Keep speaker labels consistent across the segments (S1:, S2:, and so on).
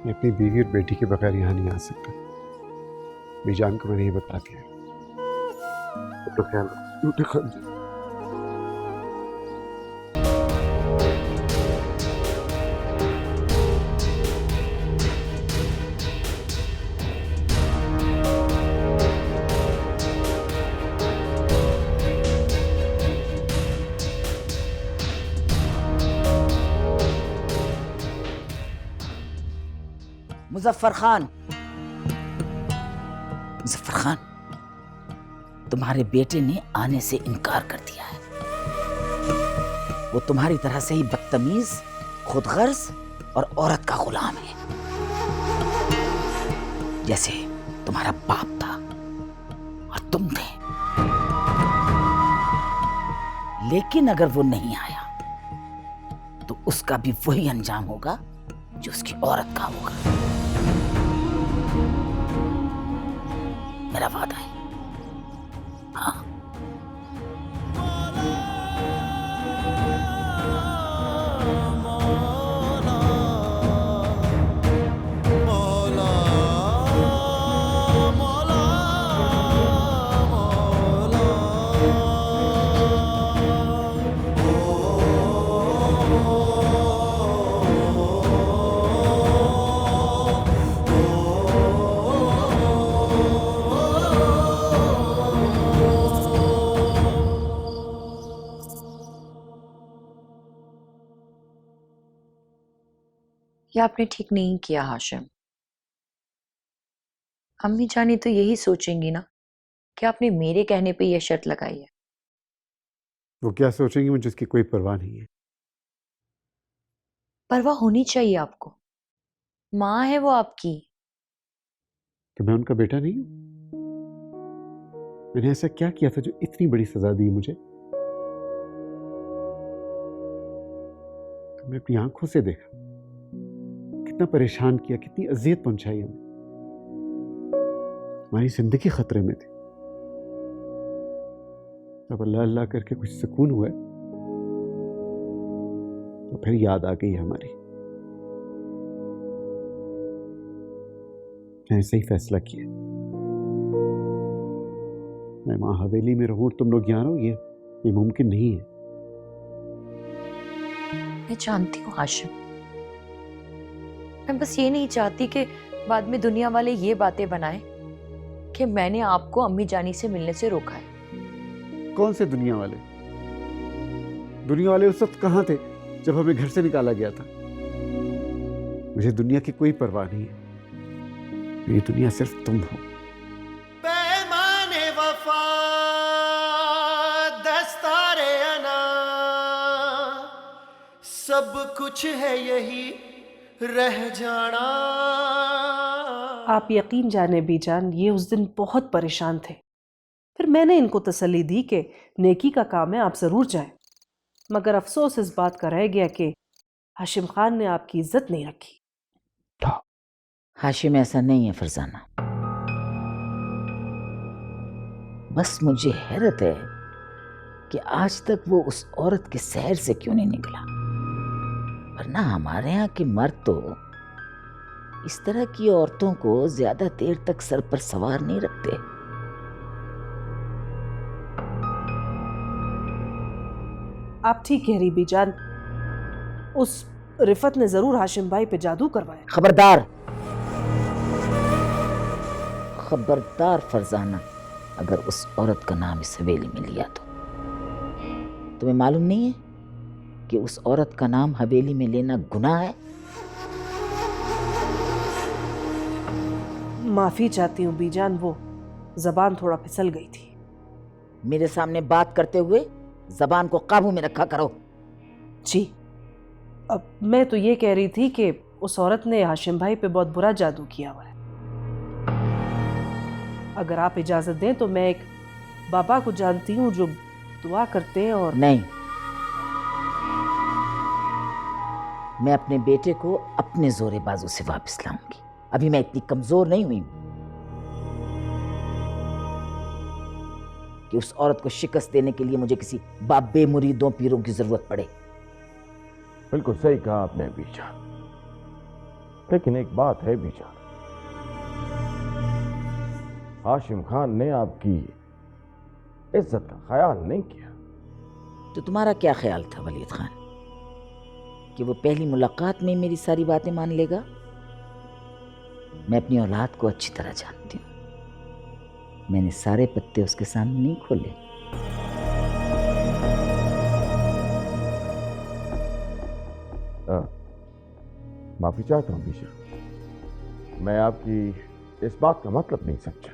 S1: मैं अपनी बीवी और बेटी के बगैर यहाँ नहीं आ सकता। बीजान को मैंने ये बता दिया। अपना ख्याल रखो।
S2: मुजफ्फर खान, मुजफ्फर खान, तुम्हारे बेटे ने आने से इनकार कर दिया है। वो तुम्हारी तरह से ही बदतमीज, खुदगर्ज और औरत का गुलाम है, जैसे तुम्हारा बाप था और तुम थे। लेकिन अगर वो नहीं आया तो उसका भी वही अंजाम होगा जो उसकी औरत का होगा। मेरा वादा है। हाँ।
S3: ये आपने ठीक नहीं किया हाशिम। अम्मी जानी तो यही सोचेंगी ना कि आपने मेरे कहने पे यह शर्त लगाई है।
S1: वो क्या सोचेंगी, मुझे उसकी कोई परवाह नहीं है।
S3: परवाह होनी चाहिए आपको। माँ है वो आपकी।
S1: तो मैं उनका बेटा नहीं हूं? मैंने ऐसा क्या किया था जो इतनी बड़ी सजा दी मुझे? तुमने अपनी आंखों से देखा कितना परेशान किया, कितनी अजियत पहुंचाई हमें। हमारी जिंदगी खतरे में थी। जब अल्लाह अल्लाह करके कुछ सुकून हुआ तो फिर याद आ गई हमारी। मैंने सही फैसला किया। मैं वहां हवेली में रहूं और तुम लोग यहाँ रहो, ये मुमकिन नहीं है।
S3: मैं जानती हूँ हाशिम। मैं बस ये नहीं चाहती कि बाद में दुनिया वाले ये बातें बनाएं कि मैंने आपको अम्मी जानी से मिलने से रोका है।
S1: कौन से दुनिया वाले? दुनिया वाले उस वक्त कहां थे जब हमें घर से निकाला गया था? मुझे दुनिया की कोई परवाह नहीं है। ये दुनिया सिर्फ तुम हो।
S4: पैमाने वफा दस्तारे अना सब कुछ है यही रह जाना।
S5: आप यकीन जाने बीजान, ये उस दिन बहुत परेशान थे। फिर मैंने इनको तसल्ली दी कि नेकी का काम है, आप ज़रूर जाएं। मगर अफसोस इस बात का रह गया कि हाशिम खान ने आपकी इज्जत नहीं रखी।
S2: हाशिम ऐसा नहीं है फरजाना। बस मुझे हैरत है कि आज तक वो उस औरत के सहर से क्यों नहीं निकला। वरना हमारे यहाँ के मर्द तो इस तरह की औरतों को ज्यादा देर तक सर पर सवार नहीं रखते।
S5: आप ठीक कह रही बीजान, उस रिफत ने जरूर हाशिम भाई पे जादू करवाया।
S2: खबरदार, खबरदार फरजाना, अगर उस औरत का नाम इस हवेली में लिया तो तुम्हें मालूम नहीं है कि उस औरत का नाम हवेली में लेना गुनाह है।
S5: माफी चाहती हूँ बीजान, वो जबान थोड़ा फिसल गई थी।
S2: मेरे सामने बात करते हुए जबान को काबू में रखा करो।
S5: जी, अब मैं तो ये कह रही थी कि उस औरत ने हाशिम भाई पे बहुत बुरा जादू किया हुआ है। अगर आप इजाजत दें तो मैं एक बाबा को जानती हूँ जो दुआ करते हैं। और
S2: नहीं, मैं अपने बेटे को अपने जोरे बाजू से वापस लाऊंगी। अभी मैं इतनी कमजोर नहीं हुई कि उस औरत को शिकस्त देने के लिए मुझे किसी बाबे मुरीदों पीरों की जरूरत पड़े।
S6: बिल्कुल सही कहा आपने बीजा। लेकिन एक बात है बीजान, हाशिम खान ने आपकी इज्जत का ख्याल नहीं किया।
S2: तो तुम्हारा क्या ख्याल था वलीद खान कि वो पहली मुलाकात में मेरी सारी बातें मान लेगा? मैं अपनी औलाद को अच्छी तरह जानती हूं, मैंने सारे पत्ते उसके सामने नहीं खोले।
S6: माफी चाहता हूं बीजा, मैं आपकी इस बात का मतलब नहीं समझा।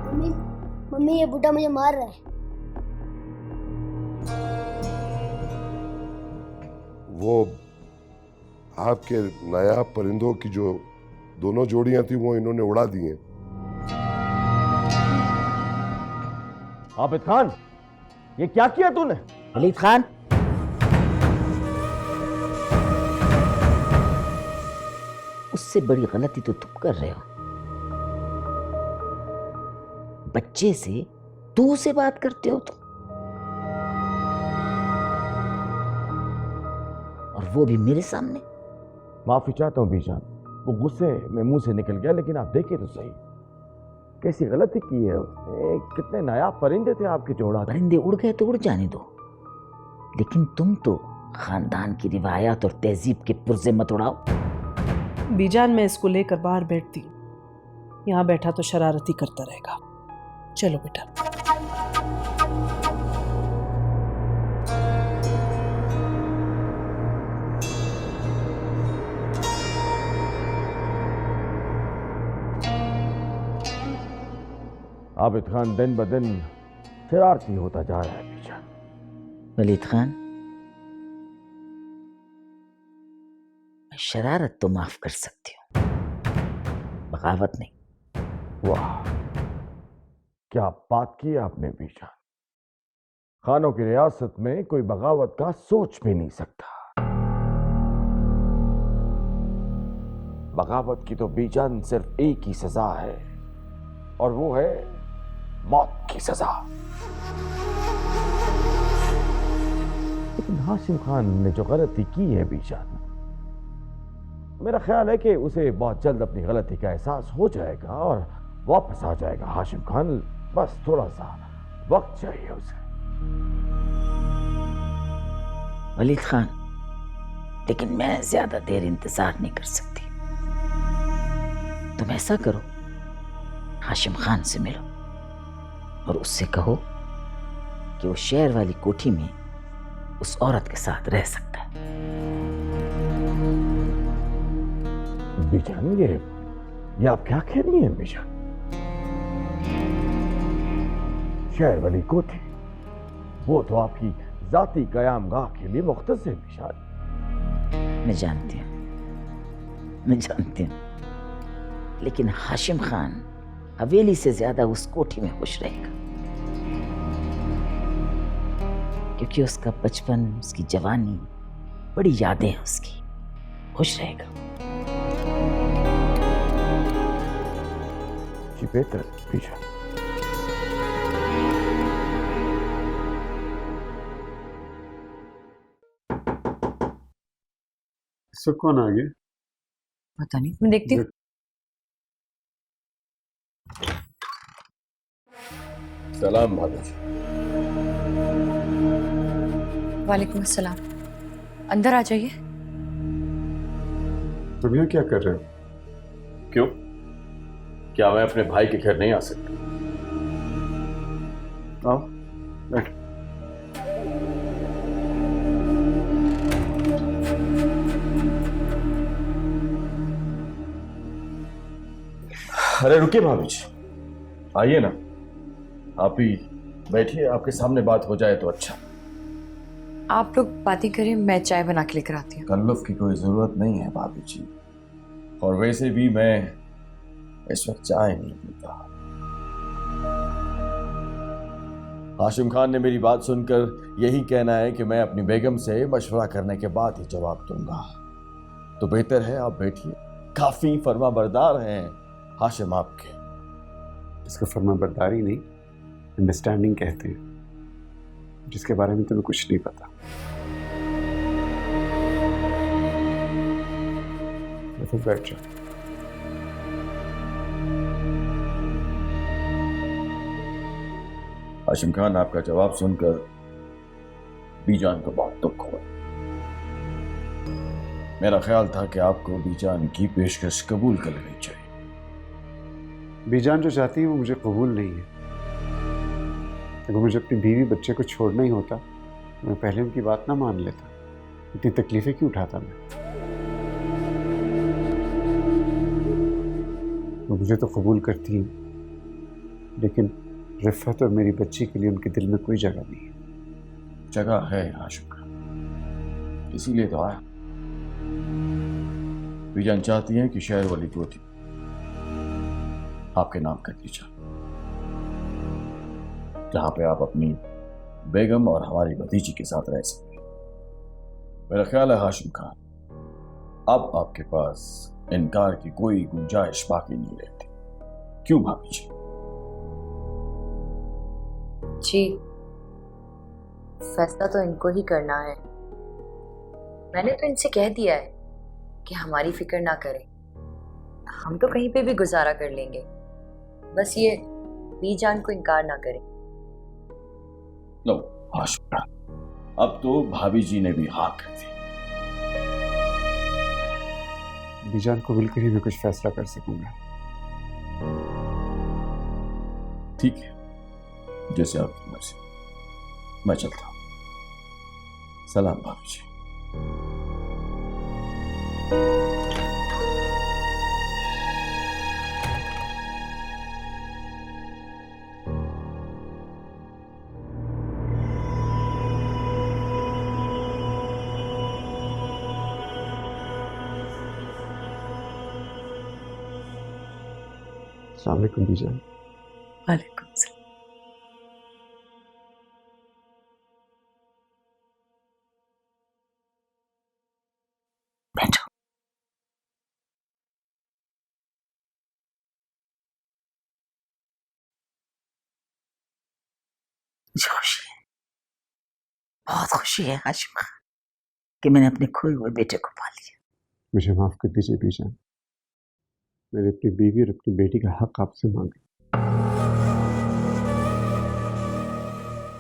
S7: मम्मी मम्मी ये बुढ़ा मुझे मार रहा है।
S8: वो आपके नायाब परिंदों की जो दोनों जोड़ियां थी वो इन्होंने उड़ा दी हैं।
S6: आबिद खान, ये क्या किया तूने?
S2: वलीद खान, उससे बड़ी गलती तो तुम कर रहे हो। बच्चे से तू से बात करते हो तुम, और वो भी मेरे सामने।
S6: माफी चाहता हूं बीजान, वो गुस्से में मुंह से निकल गया, लेकिन आप देखे तो सही कैसी गलती की है उसने। कितने नायाब परिंदे थे आपके जोड़ा।
S2: परिंदे उड़ गए तो उड़ जाने दो, लेकिन तुम तो खानदान की रिवायत और तहजीब के पुर्जे मत उड़ाओ।
S5: बीजान, मैं इसको लेकर बाहर बैठती हूँ, यहाँ बैठा तो शरारती करता रहेगा। चलो बेटा।
S6: आबिद खान दिन ब दिन शरारती होता जा रहा है बीजान।
S2: वलीद खान, मैं शरारत तो माफ कर सकती हूँ, बगावत नहीं।
S6: वाह, क्या बात की आपने बीजान। खानों की रियासत में कोई बगावत का सोच भी नहीं सकता। बगावत की तो बीजान सिर्फ एक ही सजा है, और वो है मौत की सजा। लेकिन हाशिम खान ने जो गलती की है बीजान, मेरा ख्याल है कि उसे बहुत जल्द अपनी गलती का एहसास हो जाएगा और वापस आ जाएगा हाशिम खान। बस थोड़ा सा वक्त चाहिए उसे।
S2: वलीद खान, लेकिन मैं ज्यादा देर इंतजार नहीं कर सकती। तुम ऐसा करो, हाशिम खान से मिलो और उससे कहो कि वो शहर वाली कोठी में उस औरत के साथ रह सकता है।
S6: बीजान, ये आप क्या कह रही हैं बीजान? शहर वाली कोठी, वो तो आपकी जाती कयामगाह के लिए मुख्तस है बीजान।
S2: मैं जानती हूँ, लेकिन हाशिम खान हवेली से ज्यादा उस कोठी में खुश रहेगा, क्योंकि उसका बचपन, उसकी जवानी, बड़ी यादें हैं उसकी। खुश रहेगा।
S6: जी बेहतर बीजान।
S1: इससे कौन आ गया?
S3: पता नहीं, मैं देखती हूँ।
S8: सलाम भाभी जी।
S3: वालेकुम अस्सलाम। अंदर आ जाइए।
S1: तुम यहाँ क्या कर रहे हो?
S9: क्यों? क्या मैं अपने भाई के घर नहीं आ सकता?
S1: आओ बैठ।
S9: अरे रुकिए भाभी जी, आइए ना, आप ही बैठिए, आपके सामने बात हो जाए तो अच्छा।
S3: आप लोग बातें करें, मैं चाय बना के लेकर आती हूँ।
S9: तकल्लुफ की कोई जरूरत नहीं है भाभी जी, और वैसे भी मैं इस वक्त चाय नहीं पीता। हाशिम खान ने मेरी बात सुनकर यही कहना है कि मैं अपनी बेगम से मशवरा करने के बाद ही जवाब दूंगा, तो बेहतर है आप बैठिए। काफी फर्माबरदार हैं हाशिम आपके।
S1: इसको फर्माबरदारी नहीं, अंडरस्टैंडिंग कहते हैं, जिसके बारे में तुम्हें कुछ नहीं पता। तो फिर बैठ जाओ।
S9: हाशिम खान, आपका जवाब सुनकर बीजान को बहुत दुख हुआ। मेरा ख्याल था कि आपको बीजान की पेशकश कबूल कर लेनी चाहिए।
S1: बीजान जो चाहती है वो मुझे कबूल नहीं है। अगर मुझे अपनी बीवी बच्चे को छोड़ना ही होता तो मैं पहले उनकी बात ना मान लेता। इतनी तकलीफें क्यों उठाता मैं? वो मुझे तो कबूल करती है, लेकिन रिफ़त और मेरी बच्ची के लिए उनके दिल में कोई जगह नहीं है।
S9: जगह है हाशिम खान, इसीलिए तो आया। बीजान चाहती हैं कि शहर वाली गोदी आपके नाम कर दी जाए, जहां पे आप अपनी बेगम और हमारी भतीजी के साथ रह सकें। मेरा ख्याल है हाशिम खान, अब आपके पास इनकार की कोई गुंजाइश बाकी नहीं रहती। क्यों भाभी जी?
S3: जी, फैसला तो इनको ही करना है। मैंने तो इनसे कह दिया है कि हमारी फिक्र ना करें, हम तो कहीं पे भी गुजारा कर लेंगे, बस ये बीजान को इनकार ना करें।
S9: नो हाशिम खान, अब तो भाभी जी ने भी हाँ कर दी।
S1: बीजान को मिलकर ही मैं कुछ फैसला कर सकूंगा।
S9: ठीक है, जैसे आपकी मर्जी। मैं चलता हूं। सलाम भाभी जी।
S1: अस्सलाम वालेकुम बीजान।
S5: वालेकुम सलाम।
S2: बैठो। खुशी है, बहुत खुशी है हाशिम खान कि मैंने अपने खोए हुए बेटे को पा लिया।
S1: मुझे माफ़ कर दीजिए बीजान, मैंने अपनी बीवी और अपनी बेटी का हक आपसे मांगा,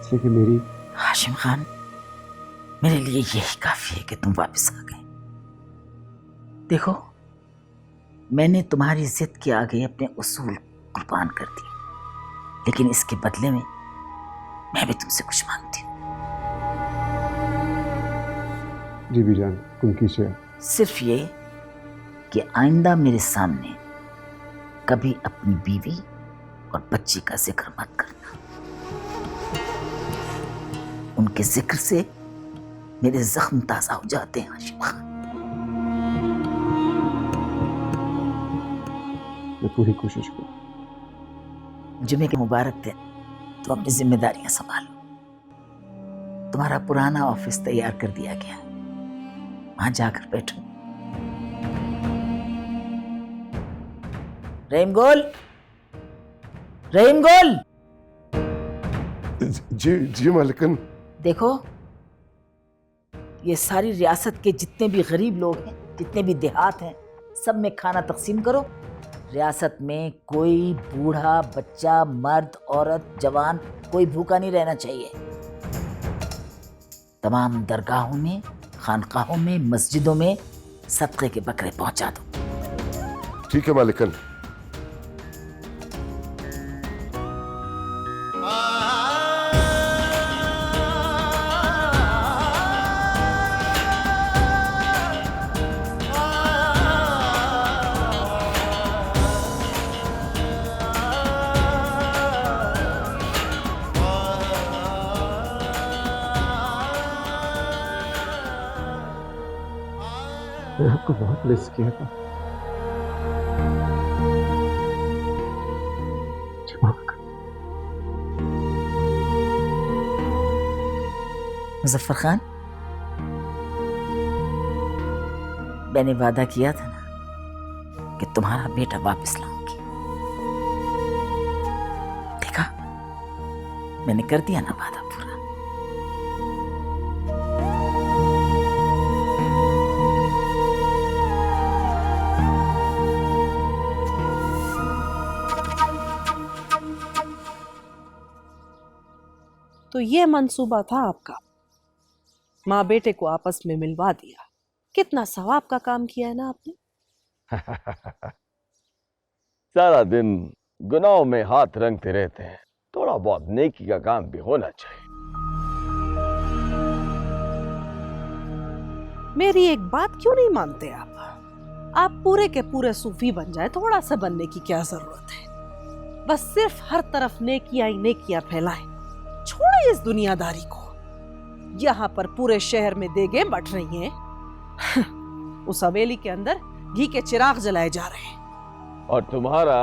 S1: इसलिए कि मेरी
S2: हाशिम खान, मेरे लिए यही काफी है कि तुम वापस आ गए। देखो, मैंने तुम्हारी जिद के आगे अपने उसूल कुर्बान कर दिए, लेकिन इसके बदले में मैं भी तुमसे कुछ मांगती हूँ।
S1: जी बीजान, तुम कीजिए।
S2: सिर्फ ये कि आइंदा मेरे सामने कभी अपनी बीवी और बच्ची का जिक्र मत करना। उनके जिक्र से मेरे जख्म ताजा हो जाते हैं हाशिम खान।
S1: मैं पूरी कोशिश करूँ।
S2: जुमे के मुबारक दिन, तुम अपनी जिम्मेदारियां संभालो। तुम्हारा पुराना ऑफिस तैयार कर दिया गया है, वहां जाकर बैठो। रहीम गोल, रहीम गोल।
S8: जी जी मालिकन।
S2: देखो, ये सारी रियासत के जितने भी गरीब लोग हैं, जितने भी देहात हैं, सब में खाना तकसीम करो। रियासत में कोई बूढ़ा, बच्चा, मर्द, औरत, जवान, कोई भूखा नहीं रहना चाहिए। तमाम दरगाहों में, खानकाहों में, मस्जिदों में सदक़े के बकरे पहुंचा दो।
S8: ठीक है मालिकन।
S1: मैं आपको बहुत मिस किया था।
S2: मुजफ्फर खान, मैंने वादा किया था ना कि तुम्हारा बेटा वापस लाऊंगी। देखा, मैंने कर दिया ना वादा पूरा।
S5: तो ये मंसूबा था आपका, माँ बेटे को आपस में मिलवा दिया। कितना सवाब का काम किया है ना आपने।
S6: सारा दिन गुनाहों में हाथ रंगते रहते हैं, थोड़ा बहुत नेकी का काम भी होना चाहिए।
S5: मेरी एक बात क्यों नहीं मानते आप? आप पूरे के पूरे सूफी बन जाए, थोड़ा सा बनने की क्या जरूरत है? बस सिर्फ हर तरफ नेकियां ही नेकियां फैलाएं। छोड़े इस दुनियादारी को। यहाँ पर पूरे शहर में देगें बट रही हैं। उस हवेली के अंदर घी के चिराग जलाए जा रहे हैं
S6: और तुम्हारा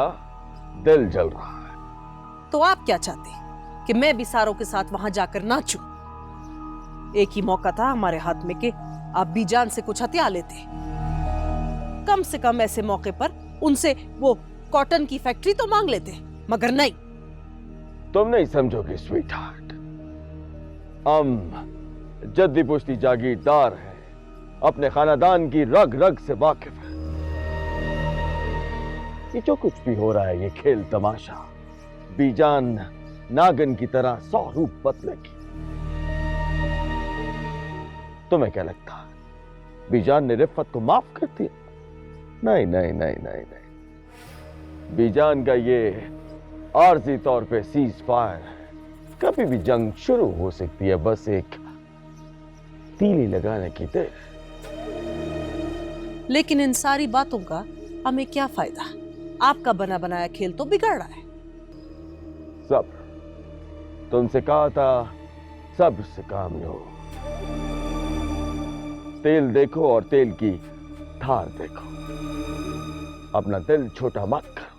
S6: दिल जल रहा है।
S5: तो आप क्या चाहते कि मैं भी सारों के साथ वहां जाकर नाचूं? एक ही मौका था हमारे हाथ में कि आप बीजान से कुछ हथिया लेते। कम से कम ऐसे मौके पर उनसे वो कॉटन की फैक्ट्री तो मांग लेते, मगर नहीं।
S6: तुम नहीं समझोगे स्वीट हार्ट, हम जद्दी पुश्ती जागीरदार हैं, अपने खानदान की रग रग से वाकिफ हैं। ये जो कुछ भी हो रहा है ये खेल तमाशा, बीजान नागन की तरह 100 रूप बदलेगी। तुम्हें क्या लगता है बीजान ने रिफ़त को माफ कर दिया? नहीं नहीं नहीं नहीं नहीं, बीजान का ये आर्जी तौर पे सीज फायर है। कभी भी जंग शुरू हो सकती है, बस एक तीली लगाने की देर।
S5: लेकिन इन सारी बातों का हमें क्या फायदा? आपका बना बनाया खेल तो बिगड़ रहा है।
S6: सब्र, तुमसे कहा था सब्र से काम लो। तेल देखो और तेल की धार देखो, अपना दिल छोटा मत करो।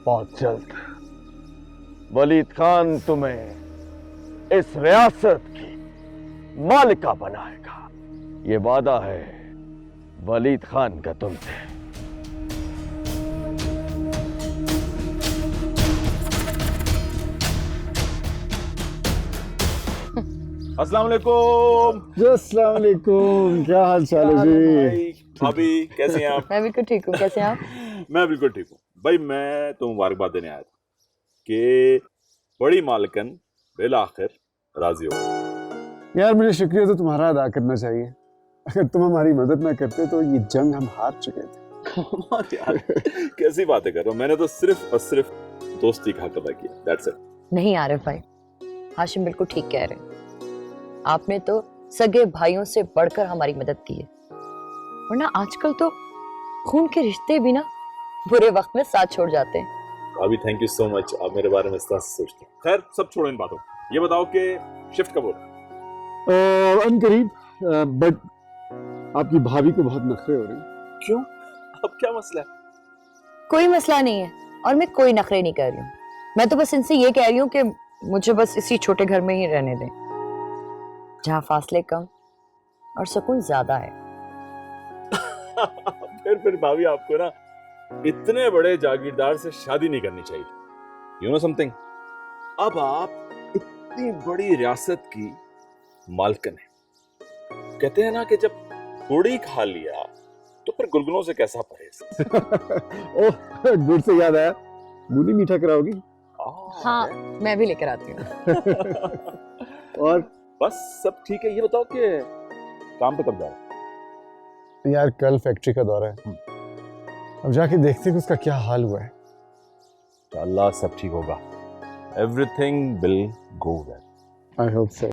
S6: बहुत जल्द वलीद खान तुम्हें इस रियासत की मालिका बनाएगा, ये वादा है वलीद खान का तुमसे।
S10: अस्सलाम वालेकुम।
S1: अस्सलाम वालेकुम, क्या हाल चाल है जी?
S10: भाभी कैसे हैं आप?
S3: मैं बिल्कुल ठीक हूँ, कैसे हैं आप?
S10: मैं बिल्कुल ठीक हूँ भाई। मैं तो मुबारकबाद देने आया था कि बड़ी मालकन बिल आखिर राजी हो गई।
S1: यार मुझे शुक्रिया तो तुम्हारा अदा करना चाहिए। अगर तुम हमारी मदद ना करते तो ये जंग हम हार चुके थे।
S10: यार कैसी बातें कर रहे हो? मैंने तो सिर्फ और सिर्फ दोस्ती का हक अदा किया, दैट्स इट।
S3: नहीं आरिफ भाई, हाशिम बिल्कुल ठीक कह रहे हैं। आपने तो सगे भाइयों से बढ़कर हमारी मदद की है, वरना आजकल तो खून के रिश्ते भी ना बुरे वक्त में साथ छोड़ जाते हैं।
S10: अभी थैंक यू सो मच, आप मेरे बारे में इस तरह से सोचते हैं। खैर सब छोड़ो इन बातों, ये बताओ कि शिफ्ट कब हो रहा है?
S1: अनकरीब, बट आपकी भाभी को बहुत नखरे हो रहे हैं।
S10: क्यों? अब क्या मसला है?
S3: कोई मसला नहीं है और मैं कोई नखरे नहीं कर रही हूँ। मैं तो बस इनसे ये कह रही हूँ कि मुझे बस इसी छोटे घर में ही रहने दें, जहाँ फासले कम और सुकून ज्यादा है।
S10: फिर भाभी आपको ना इतने बड़े जागीरदार से शादी नहीं करनी चाहिए। यू नो समथिंग, अब आप इतनी बड़ी रियासत की मालकन है। कहते हैं ना कि जब गुड़ खा लिया तो फिर गुलगुलों से कैसा परहेज।
S1: ओह, गुड़ से याद आया, मूली मीठा कराओगी?
S3: हाँ, मैं भी लेकर आती हूँ।
S1: और
S10: बस सब ठीक है। ये बताओ कि काम पे कब जाओ?
S1: यार कल फैक्ट्री का दौरा है, अब जाके देखते हैं कि उसका क्या हाल हुआ है।
S10: अल्लाह सब ठीक होगा। Everything will go well.
S1: I hope so.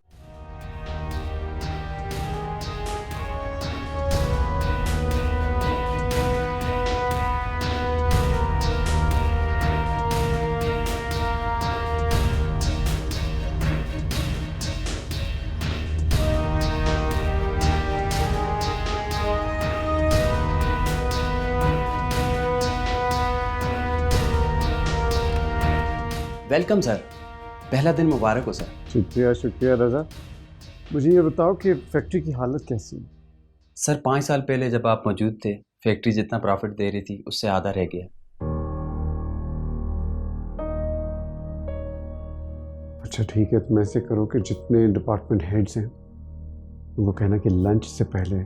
S11: Welcome sir, पहला दिन मुबारक हो सर।
S1: शुक्रिया शुक्रिया रजा। मुझे ये बताओ कि फैक्ट्री की हालत कैसी है?
S11: सर 5 साल पहले जब आप मौजूद थे, फैक्ट्री जितना प्रॉफिट दे रही थी उससे आधा रह गया।
S1: अच्छा ठीक है, तुम ऐसे करो कि जितने डिपार्टमेंट हेड्स हैं उनको कहना कि लंच से पहले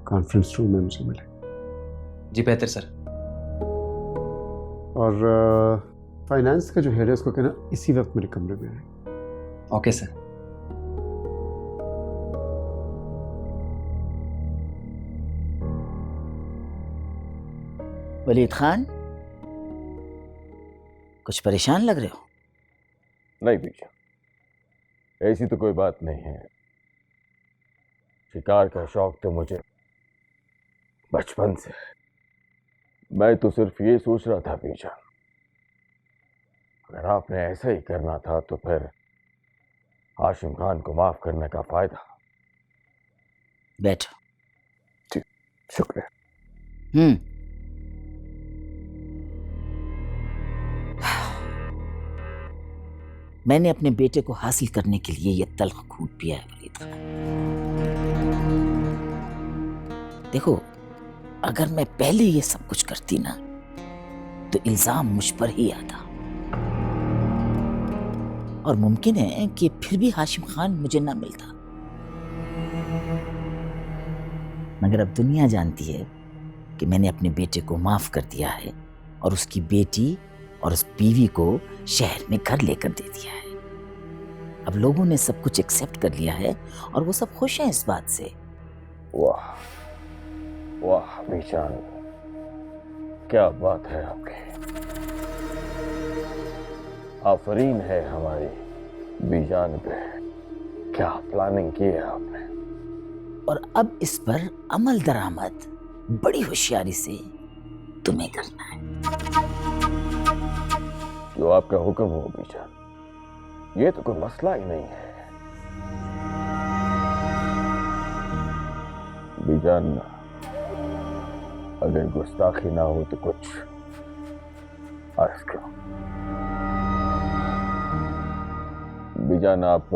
S1: कॉन्फ्रेंस रूम में मुझे मिले।
S11: जी बेहतर सर।
S1: और फाइनेंस का जो हेड है उसको कहना इसी वक्त मेरे कमरे में आए।
S11: Okay sir.
S2: वलीद खान, कुछ परेशान लग रहे हो?
S6: नहीं भैया, ऐसी तो कोई बात नहीं है। शिकार का शौक तो मुझे बचपन से है। मैं तो सिर्फ ये सोच रहा था भैया, अगर आपने ऐसा ही करना था तो फिर हाशिम खान को माफ करने का फायदा।
S2: बैठो।
S6: जी शुक्रिया।
S2: मैंने अपने बेटे को हासिल करने के लिए यह तल्ख खून पिया है वलीद खान। देखो, अगर मैं पहले ये सब कुछ करती ना तो इल्जाम मुझ पर ही आता, और मुमकिन है कि फिर भी हाशिम खान मुझे ना मिलता। मगर अब दुनिया जानती है कि मैंने अपने बेटे को माफ कर दिया है और उसकी बेटी और उस बीवी को शहर में घर लेकर दे दिया है। अब लोगों ने सब कुछ एक्सेप्ट कर लिया है और वो सब खुश हैं इस बात से।
S6: वाह वाह मीशान, क्या बात है आपकी। आफरीन है हमारी बीजान पे, क्या प्लानिंग की है आपने।
S2: और अब इस पर अमल दरामद बड़ी होशियारी से तुम्हें करना है।
S6: जो आपका हुक्म हो बीजान, ये तो कोई मसला ही नहीं है। बीजान, अगर गुस्ताखी ना हो तो कुछ अर्ज करो। बीजान, आप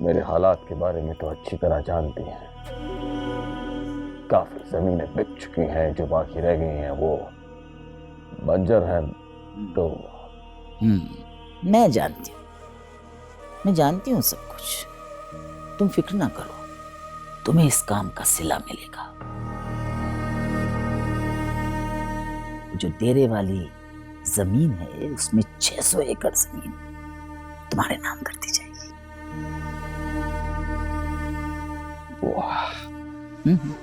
S6: मेरे हालात के बारे में तो अच्छी तरह जानती हैं। काफी जमीनें बिक चुकी हैं, जो बाकी रह गई हैं वो बंजर हैं। तो
S2: मैं जानती हूँ सब कुछ। तुम फिक्र ना करो, तुम्हें इस काम का सिला मिलेगा। जो डेरे वाली जमीन है उसमें 600 एकड़ जमीन तुम्हारे नाम कर दी जाएगी।
S6: वाह,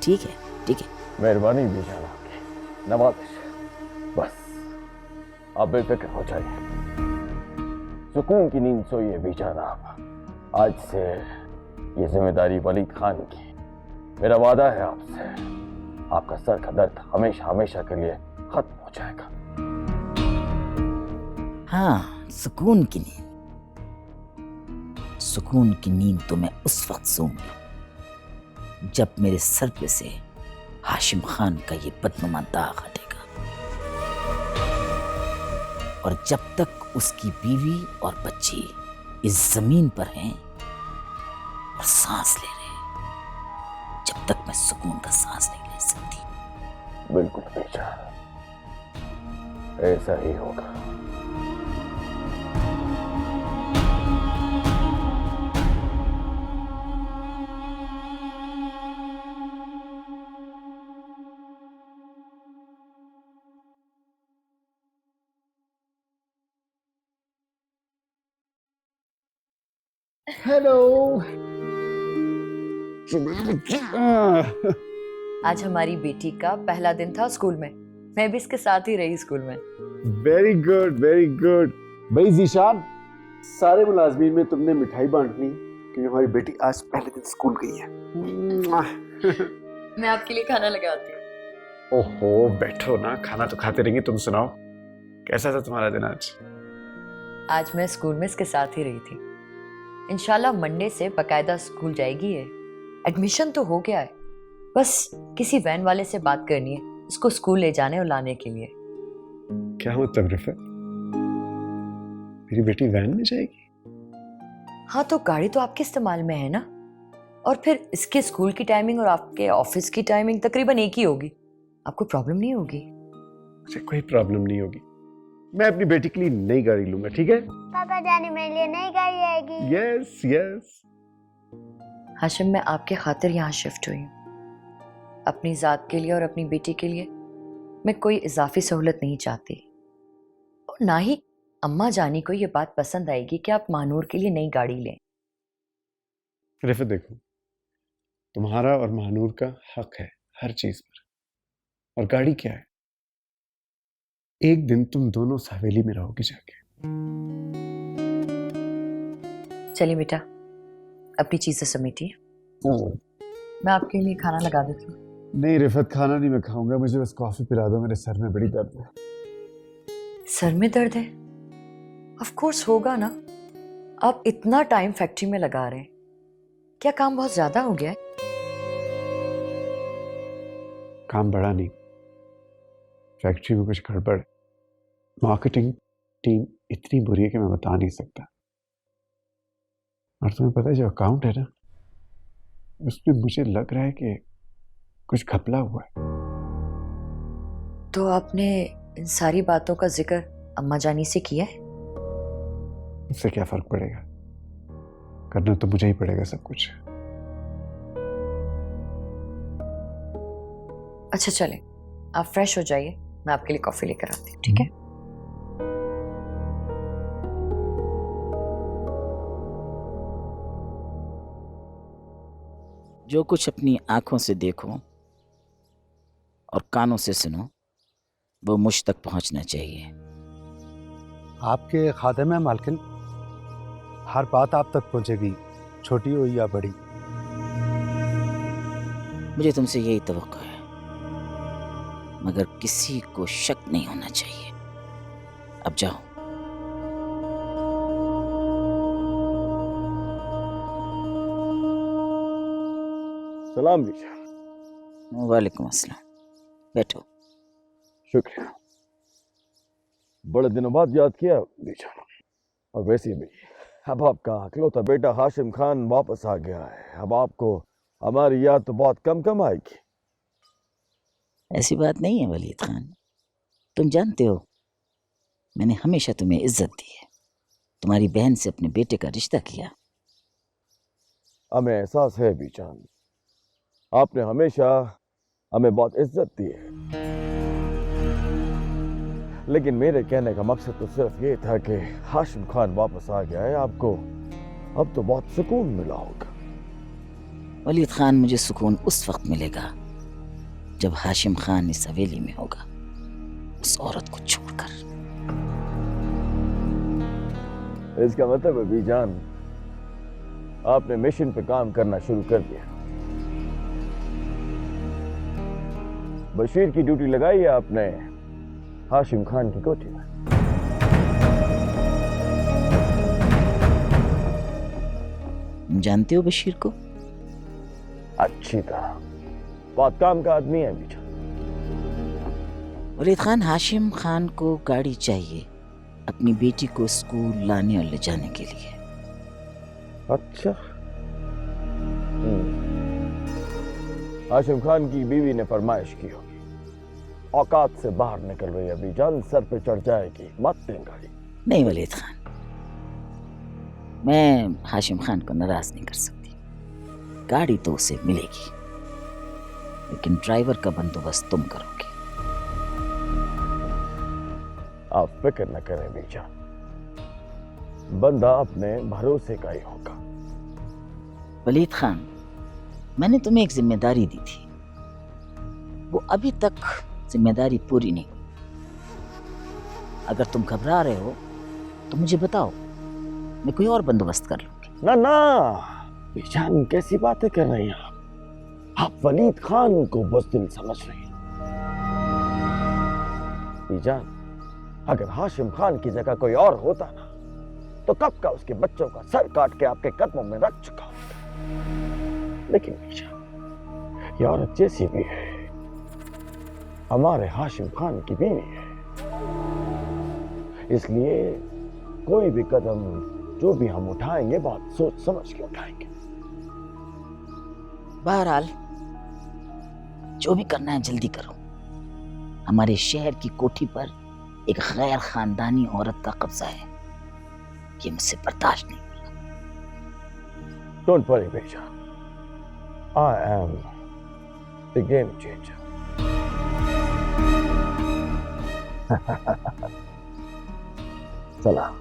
S2: ठीक है ठीक है।
S6: मेहरबानी बीजान आपकी, नवाज़िश। बस आप बेफिक्र हो जाइए, सुकून की नींद सोइए बीजान आप। आज से ये जिम्मेदारी वलीद खान की। मेरा वादा है आपसे, आपका सर का दर्द हमेशा हमेशा के लिए खत्म हो जाएगा।
S2: हाँ, सुकून की नींद। सुकून की नींद तो मैं उस वक्त सोऊंगी जब मेरे सर पे से हाशिम खान का ये बदनुमा दाग हटेगा, और जब तक उसकी बीवी और बच्ची इस जमीन पर हैं और सांस ले रहे हैं, जब तक मैं सुकून का सांस नहीं ले सकती।
S6: बिल्कुल बेचारा, ऐसा ही होगा।
S1: हेलो।
S3: आज हमारी बेटी का पहला दिन था स्कूल में। मैं भी इसके साथ ही रही स्कूल में।
S1: Very good very good. भाई जीशान, सारे मुलाजमीन में तुमने मिठाई बांटनी क्योंकि हमारी बेटी आज पहले दिन स्कूल गई है।
S3: मैं आपके लिए खाना लगाती हूँ।
S1: ओहो, बैठो ना, खाना तो खाते रहेंगे। तुम सुनाओ, कैसा था तुम्हारा दिन आज?
S3: आज मैं स्कूल में इसके साथ ही रही थी। इंशाल्लाह मंडे से बकायदा स्कूल जाएगी ये। एडमिशन तो हो गया है, बस किसी वैन वाले से बात करनी है इसको स्कूल ले जाने और लाने के लिए।
S1: क्या मतलब रिफत, मेरी बेटी वैन में जाएगी?
S3: हाँ, तो गाड़ी तो आपके इस्तेमाल में है ना, और फिर इसके स्कूल की टाइमिंग और आपके ऑफिस की टाइमिंग तकरीबन एक ही होगी। आपको प्रॉब्लम नहीं होगी?
S1: मुझे कोई प्रॉब्लम नहीं होगी। मैं अपनी बेटी के लिए नई गाड़ी लूंगा, ठीक है?
S7: पापा जाने मेरे लिए नई गाड़ी आएगी।
S1: Yes yes.
S3: हाशिम, मैं आपके खातिर यहाँ शिफ्ट हुई हूँ। अपनी ज़ात के लिए और अपनी बेटी के लिए मैं कोई इजाफी सहूलत नहीं चाहती। और ना ही अम्मा जानी को ये बात पसंद आएगी कि आप महानूर के लिए नई गाड़ी लें।
S1: रिफत देखो, तुम्हारा और महानूर का हक है हर चीज पर, और गाड़ी क्या है, एक दिन तुम दोनों इस हवेली में रहोगे जाके।
S3: चलिए बेटा, अपनी चीजें समेटिए, मैं आपके लिए खाना लगा देती हूँ।
S1: नहीं रिफत, खाना नहीं मैं खाऊंगा, मुझे बस कॉफी पिला दो, मेरे सर में बड़ी दर्द है।
S3: सर में दर्द है? ऑफ कोर्स होगा ना, आप इतना टाइम फैक्ट्री में लगा रहे हैं, क्या काम बहुत ज्यादा हो गया है?
S1: काम बढ़ा नहीं, फैक्ट्री में कुछ गड़बड़, मार्केटिंग टीम इतनी बुरी है कि मैं बता नहीं सकता। और तुम्हें पता है जो अकाउंट है ना, उसमें मुझे लग रहा है कि कुछ घपला हुआ है।
S3: तो आपने इन सारी बातों का जिक्र अम्मा जानी से किया है?
S1: इससे क्या फर्क पड़ेगा, करना तो मुझे ही पड़ेगा सब कुछ।
S3: अच्छा चलें, आप फ्रेश हो जाइए, मैं आपके लिए कॉफी लेकर आती हूँ, ठीक है?
S2: जो कुछ अपनी आंखों से देखो और कानों से सुनो वो मुझ तक पहुंचना चाहिए।
S12: आपके खाते में मालकिन, हर बात आप तक पहुंचेगी, छोटी हो या बड़ी।
S2: मुझे तुमसे यही तवक्को है, मगर किसी को शक नहीं होना चाहिए। अब जाओ।
S6: सलाम बीजा।
S2: वालेकुम अस्सलाम, बैठो।
S6: शुक्रिया, बड़े दिनों बाद याद किया बीजा। और वैसे भी अब आपका इकलौता बेटा हाशिम खान वापस आ गया है, अब आपको हमारी याद तो बहुत कम कम आएगी।
S2: ऐसी बात नहीं है वलीद खान, तुम जानते हो मैंने हमेशा तुम्हें इज्जत दी है, तुम्हारी बहन से अपने बेटे का रिश्ता किया।
S6: हमें एहसास है बीजान, आपने हमेशा हमें बहुत इज्जत दी है, लेकिन मेरे कहने का मकसद तो सिर्फ ये था कि हाशिम खान वापस आ गया है, आपको अब तो बहुत सुकून मिला होगा।
S2: वलीद खान, मुझे सुकून उस वक्त मिलेगा जब हाशिम खान इस हवेली में होगा, उस औरत को छोड़कर।
S6: इसका मतलब है बीजान, आपने मिशन पे काम करना शुरू कर दिया। बशीर की ड्यूटी लगाई है आपने हाशिम खान की कोठी में।
S2: जानते हो बशीर को?
S6: अच्छी तरह, बहुत काम का आदमी है बीजा।
S2: वलीद खान, हाशिम खान को गाड़ी चाहिए अपनी बेटी को स्कूल लाने और ले जाने के लिए।
S6: अच्छा, हाशिम खान की बीवी ने फरमाइश की होगी, औकात से बाहर निकल रही है बीजान, सर पे चढ़ जाएगी, मत दें गाड़ी।
S2: नहीं वलीद खान, मैं हाशिम खान को नाराज नहीं कर सकती, गाड़ी तो उसे मिलेगी, लेकिन ड्राइवर का बंदोबस्त तुम करोगे।
S6: आप फिक्र न करें बीजान, बंदा अपने भरोसे का ही होगा।
S2: वलीद खान, मैंने तुम्हें एक जिम्मेदारी दी थी, वो अभी तक जिम्मेदारी पूरी नहीं हुई। अगर तुम घबरा रहे हो तो मुझे बताओ, मैं कोई और बंदोबस्त कर लूंगी।
S6: ना ना बीजान, कैसी बातें कर रही हैं आप वलीद खान को बुज़दिल समझ रही हैं। बीजान, अगर हाशिम खान की जगह कोई और होता ना, तो कब का उसके बच्चों का सर काट के आपके कदमों में रख चुका होता। लेकिन बीजान, ये औरत जैसी भी है, हमारे हाशिम खान की बीवी है, इसलिए कोई भी कदम जो भी हम उठाएंगे बहुत सोच समझ के उठाएंगे।
S2: बहरहाल जो भी करना है जल्दी करो, हमारे शहर की कोठी पर एक गैर खानदानी औरत का कब्जा है, ये मुझसे बर्दाश्त नहीं होगा।
S6: डोंट वरी बेटा, I am the game changer. सलाम।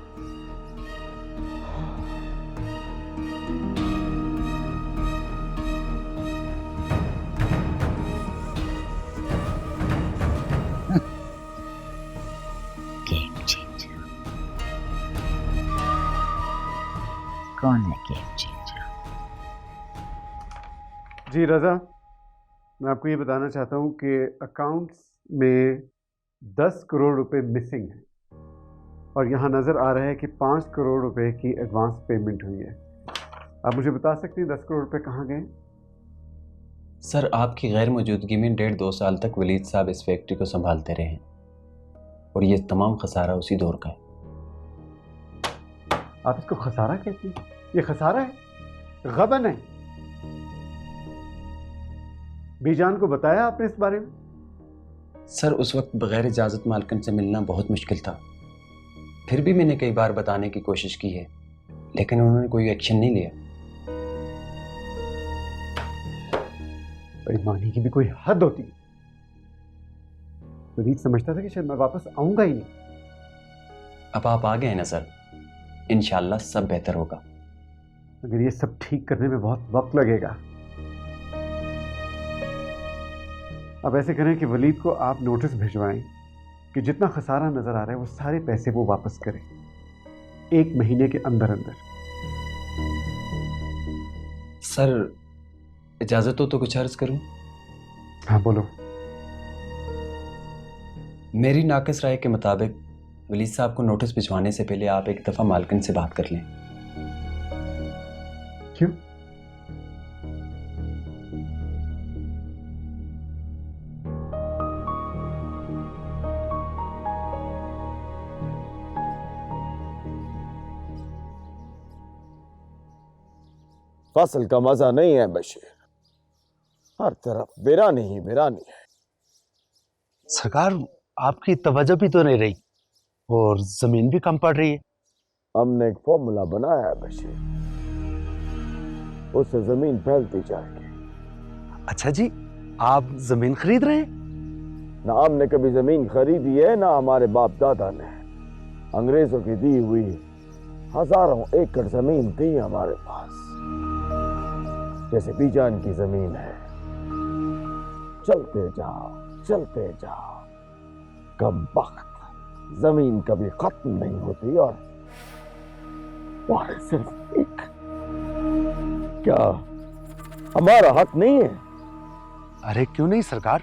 S2: गेम चेंजर कौन है? गेम चेंजर
S1: जी रज़ा, मैं आपको ये बताना चाहता हूँ कि अकाउंट्स में 10 करोड़ रुपए मिसिंग है और यहाँ नज़र आ रहा है कि 5 करोड़ रुपए की एडवांस पेमेंट हुई है। आप मुझे बता सकते हैं 10 करोड़ रुपए कहाँ गए?
S11: सर, आपकी गैर मौजूदगी में 1.5-2 साल तक वलीद साहब इस फैक्ट्री को संभालते रहे हैं और ये तमाम खसारा उसी दौर का है।
S1: आप इसको खसारा कहते हैं? ये खसारा है, गबन है। बीजान को बताया आपने इस बारे में?
S11: सर, उस वक्त बगैर इजाज़त मालकन से मिलना बहुत मुश्किल था। फिर भी मैंने कई बार बताने की कोशिश की है, लेकिन उन्होंने कोई एक्शन नहीं लिया।
S1: बेईमानी की भी कोई हद होती है। वलीद समझता था कि शायद मैं वापस आऊंगा ही नहीं।
S11: अब आप आ गए हैं ना सर, इंशाल्लाह सब बेहतर होगा।
S1: मगर ये सब ठीक करने में बहुत वक्त लगेगा। अब ऐसे करें कि वलीद को आप नोटिस भिजवाएं कि जितना खसारा नजर आ रहा है वो सारे पैसे वो वापस करें 1 महीने के अंदर अंदर।
S11: सर, इजाज़त हो तो कुछ अर्ज करूं?
S1: हाँ बोलो।
S11: मेरी नाक़िस राय के मुताबिक वलीद साहब को नोटिस भिजवाने से पहले आप एक दफ़ा मालकिन से बात कर लें।
S1: क्यों?
S6: फसल का मजा नहीं है बशीर, हर तरफ वीरानी ही वीरानी है।
S12: सरकार, आपकी तवज्जो भी तो नहीं रही और जमीन भी कम पड़ रही है।
S6: हमने एक फॉर्मूला बनाया है बशीर, उससे जमीन फैलती जाएगी।
S12: अच्छा जी, आप जमीन खरीद रहे हैं?
S6: ना हमने कभी जमीन खरीदी है ना हमारे बाप दादा ने। अंग्रेजों की दी हुई हजारों एकड़ जमीन थी हमारे पास, जैसे बीजान की जमीन है। चलते जाओ, कम वक्त जमीन कभी खत्म नहीं होती और सिर्फ एक। क्या हमारा हक नहीं है?
S12: अरे क्यों नहीं सरकार,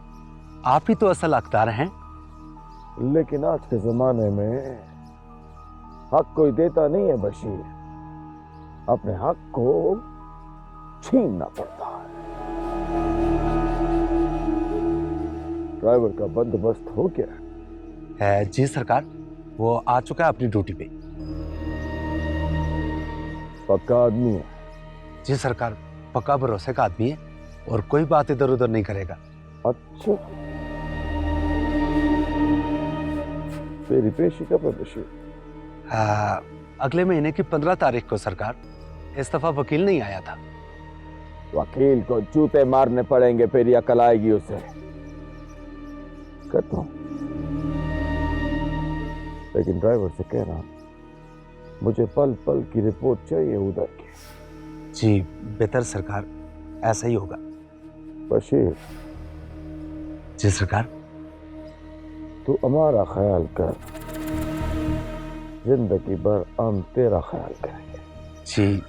S12: आप ही तो असल हकदार हैं।
S6: लेकिन आज के जमाने में हक कोई देता नहीं है बशीर, अपने हक को छीनना पड़ता है। ड्राइवर का बंदोबस्त हो गया?
S12: जी सरकार, वो आ चुका है अपनी ड्यूटी पे।
S6: पक्का आदमी है?
S12: जी सरकार, पक्का भरोसे का आदमी है और कोई बात इधर उधर नहीं करेगा।
S6: अच्छा, तेरी पेशी कब है बशीर?
S12: अगले महीने की 15 तारीख को सरकार। इस दफा वकील नहीं आया था।
S6: वकील को जूते मारने पड़ेंगे, फिर अकल आएगी उसे। करता हूं, लेकिन ड्राइवर से कह रहा हूं मुझे पल पल की रिपोर्ट चाहिए उधर की।
S12: जी बेहतर सरकार, ऐसा ही होगा।
S6: बशीर।
S12: जी सरकार।
S6: तू हमारा ख्याल कर, जिंदगी भर हम तेरा ख्याल करेंगे।
S12: जी,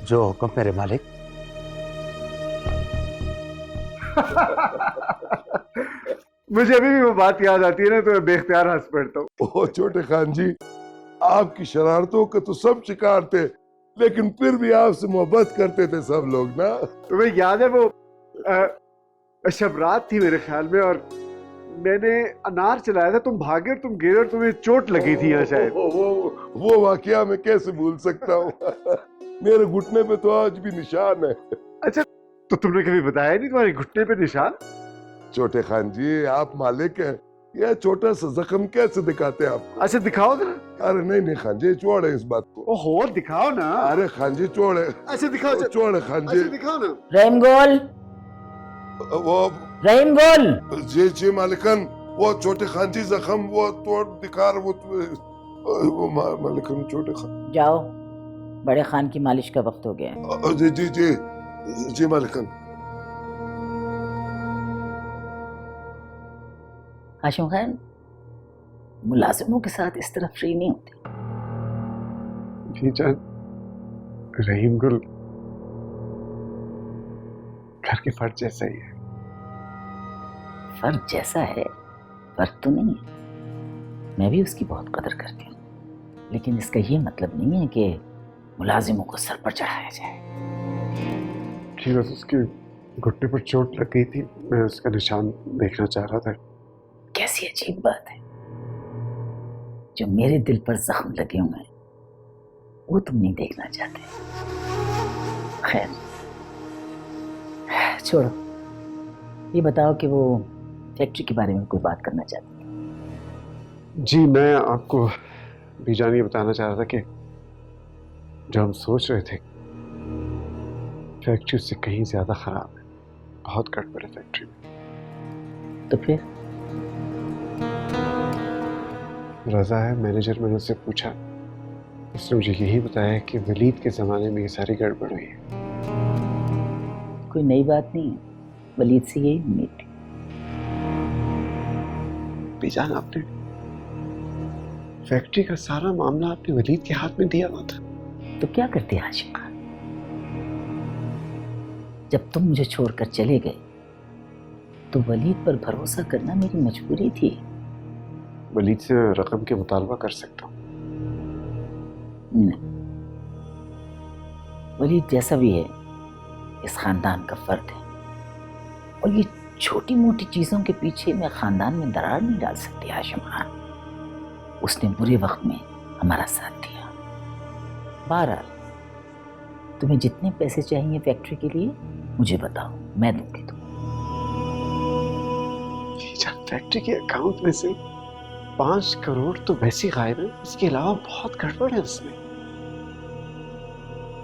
S12: जो हुक्म मेरे मालिक।
S1: मुझे अभी भी वो बात याद आती है ना तो मैं बेख्तियार हंस पड़ता हूँ।
S8: ओ छोटे खान जी, आपकी शरारतों के तो सब शिकार थे, लेकिन फिर भी आपसे मोहब्बत करते थे सब लोग ना।
S1: तुम्हें याद है वो शब रात थी मेरे ख्याल में और मैंने अनार चलाया था, तुम भागे और तुम गिरे और तुम्हें चोट लगी थी यहाँ शायद।
S8: वो वाकया मैं कैसे भूल सकता हूँ। मेरे घुटने पे तो आज भी निशान है।
S1: अच्छा, तो तुमने कभी बताया नहीं तुम्हारे घुटने पे निशान?
S8: छोटे खान जी, आप मालिक हैं, यह छोटा सा जख्म कैसे दिखाते हैं आप?
S1: अच्छा दिखाओ ना।
S8: अरे नहीं खान जी, छोड़े इस बात को।
S1: ओहो दिखाओ ना।
S8: अरे खान जी छोड़े।
S1: अच्छा दिखाओ।
S8: छोड़े खान जी।
S1: अच्छा दिखाओ ना।
S2: रहीम गोल,
S8: वो
S2: रहीम गोल।
S8: जी मालिकन, वो छोटे खान जी जख्म वो तोड़ दिखा रहे, वो वो मालिकन छोटे खान।
S2: जाओ, बड़े खान की मालिश का वक्त हो गया है।
S8: जी जी जी जी मालिकन।
S2: हाशिम खान, मुलाजिमों के साथ इस तरह फ्री नहीं होती।
S12: जी जान, रहीम गुल घर के फर्ज जैसा ही है।
S2: फर्ज जैसा है, फर्क तो नहीं है। मैं भी उसकी बहुत कदर करती हूँ, लेकिन इसका ये मतलब नहीं है कि मुलाजिमों को सर पर चढ़ाया जाए।
S12: जी बस उसके घुटने पर चोट लग गई थी, मैं उसका निशान देखना चाह रहा था।
S2: कैसी अजीब बात है, जो मेरे दिल पर जख्म लगे हुए हैं वो तुम नहीं देखना चाहते। खैर छोड़ो, ये बताओ कि वो फैक्ट्री के बारे में कोई बात करना चाहते हैं?
S12: जी मैं आपको बीजान ये बताना चाह रहा था कि जो हम सोच रहे थे फैक्ट्री उससे कहीं ज्यादा खराब है, बहुत गड़बड़ है फैक्ट्री में।
S2: तो फिर?
S12: रजा है मैनेजर, मैंने उससे पूछा, उसने मुझे यही बताया कि वलीद के ज़माने में ये सारी गड़बड़ हुई है।
S2: कोई नई बात नहीं है, वलीद से यही उम्मीद थी।
S12: बीजान, आपने फैक्ट्री का सारा मामला आपने वलीद के हाथ में दिया हुआ था।
S2: तो क्या करते हाशिम खान? जब तुम मुझे छोड़कर चले गए तो वलीद पर भरोसा करना मेरी मजबूरी थी।
S12: वलीद से रकम के मुतालबा कर सकता हूँ।
S2: नहीं, वलीद जैसा भी है इस खानदान का फर्द है, और ये छोटी मोटी चीजों के पीछे मैं खानदान में दरार नहीं डाल सकती। हाशिम खान, उसने बुरे वक्त में हमारा साथ दिया। बहरहाल, तुम्हें जितने पैसे चाहिए फैक्ट्री के लिए मुझे बताओ, मैं दूंगी तुम्हें।
S12: फैक्ट्री के अकाउंट में से 5 करोड़ तो वैसे ही गायब है, इसके अलावा बहुत गड़बड़ है उसमें।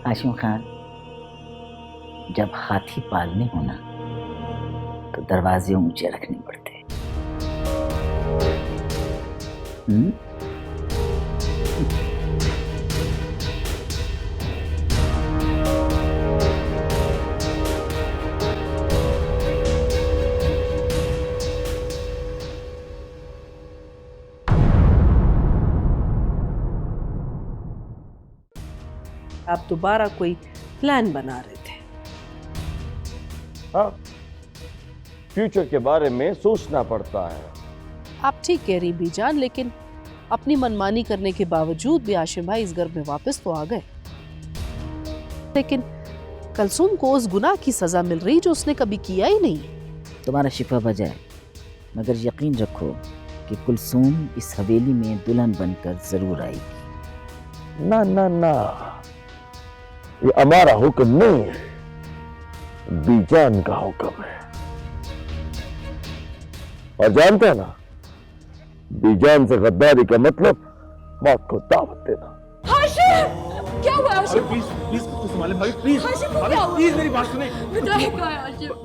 S2: हाशिम खान, जब हाथी पालने हो ना तो दरवाजे ऊंचे रखने पड़ते।
S5: आप दोबारा कोई प्लान बना रहे थे?
S6: हाँ, फ्यूचर के बारे में सोचना पड़ता है।
S5: आप ठीक कह रही बीजान, लेकिन अपनी मनमानी करने के बावजूद भी हाशिम भाई इस घर में वापस तो आ गए। लेकिन कलसूम को उस गुनाह की सजा मिल रही जो उसने कभी किया ही नहीं।
S2: तुम्हारा शिफा बजाए, मगर यकीन रखो कि कुलसूम इस हवेली में दुल्हन बनकर जरूर आएगी।
S6: ना ना ना, ये हमारा हुक्म नहीं है, बीजान का हुक्म है। और जानते हैं ना, बीजान से गद्दारी का मतलब मौत को दावत देना।
S13: हाशिम! क्या हुआ हाशिम?
S10: प्लीज प्लीज कुछ संभाले भाई, प्लीज
S13: हाशिम को क्या हुआ?
S10: प्लीज मेरी बात सुने।
S13: विदाई का है हाशिम।